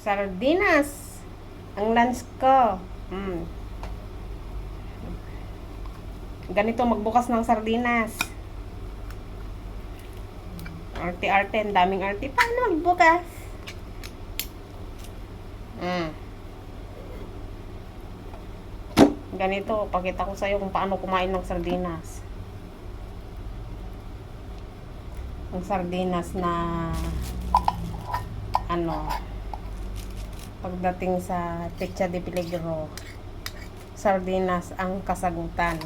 Sardinas. Ang lunch ko. Ganito magbukas ng sardinas. Arte-arte, ang daming arte. Paano magbukas? Ganito, pakita ko sa'yo kung paano kumain ng sardinas. Ang sardinas na pagdating sa Pecha de Peligro, sardinas ang kasagutan.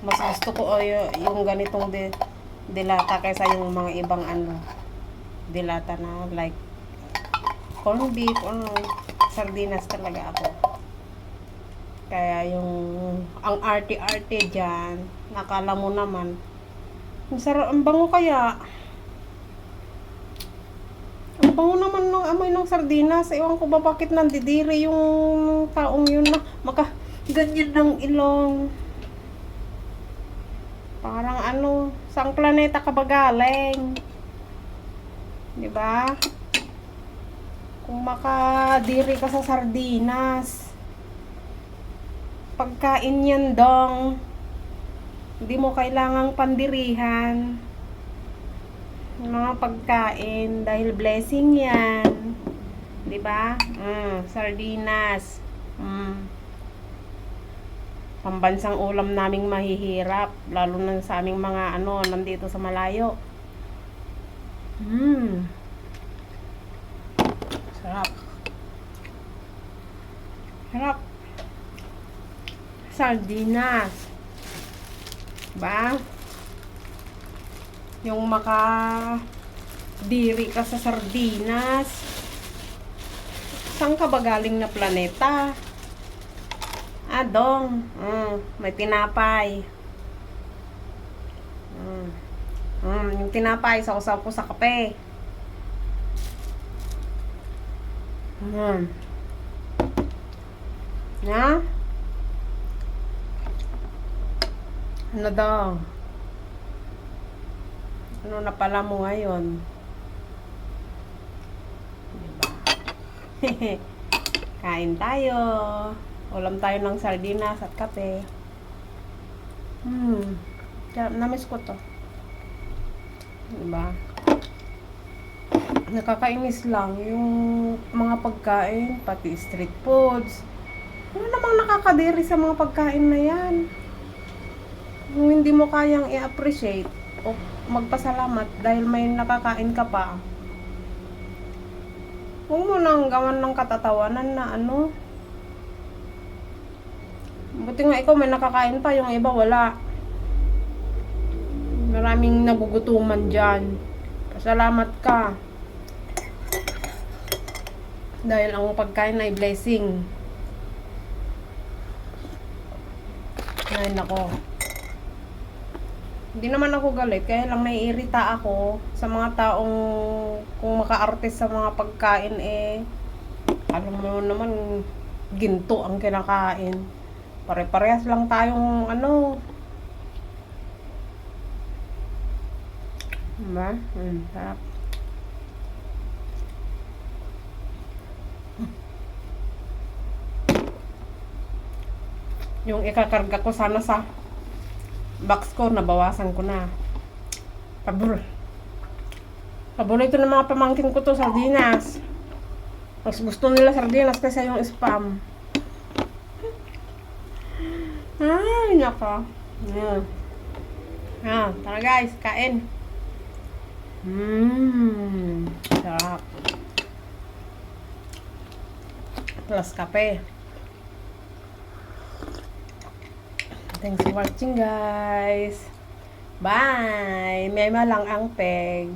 Mas gusto ko yung ganitong dilata kaysa yung mga ibang dilata na like corned beef sardinas talaga ako. Kaya ang arte-arte dyan, nakala mo naman ang bango kaya. Ang bango naman ng amoy ng sardinas. Ewan ko ba bakit nandidiri yung taong yun na ganyan ng ilong. Parang saang planeta ka ba galing? Diba? Kung makadiri ka sa sardinas, pagkain yan dong. Hindi mo kailangang pandirihan mga pagkain dahil blessing yan. 'Di ba? Sardinas. Pambansang ulam naming mahihirap, lalo na sa aming mga nandito sa malayo. Sarap. Sarap. Sardinas. Ba? Yung makadiri ka sa sardinas. Saan ka ba galing na planeta? Dong. May tinapay. Yung tinapay, sausaw ko sa kape. Ha? Ano daw? Ano na pala mo ngayon? Diba? Kain tayo. Ulam tayo ng sardinas at kape. Namiss ko to. Diba? Nakakainis lang yung mga pagkain, pati street foods. Ano namang nakakadiri sa mga pagkain na yan? Kung hindi mo kayang i-appreciate o magpasalamat dahil may nakakain ka pa, huwag mo nang gawan ng katatawanan na buti nga ikaw may nakakain pa, yung iba wala. Maraming nagugutuman dyan. Pasalamat ka dahil ang pagkain ay blessing. Ay nako, hindi naman ako galit, kaya lang naiirita ako sa mga taong kung maka-arte sa mga pagkain alam mo naman ginto ang kinakain. Pare-parehas lang tayong diba? Sarap. Yung ikakarga ko sana sa box ko, nabawasan ko na. Paborito ng mga pamangkin ko to, sardinas. Mas gusto nila sardinas kaysa yung spam. Ay, nako. Tara guys, kain. Sarap. Plus kape. Thanks for watching guys. Bye! Mema lang ang peg.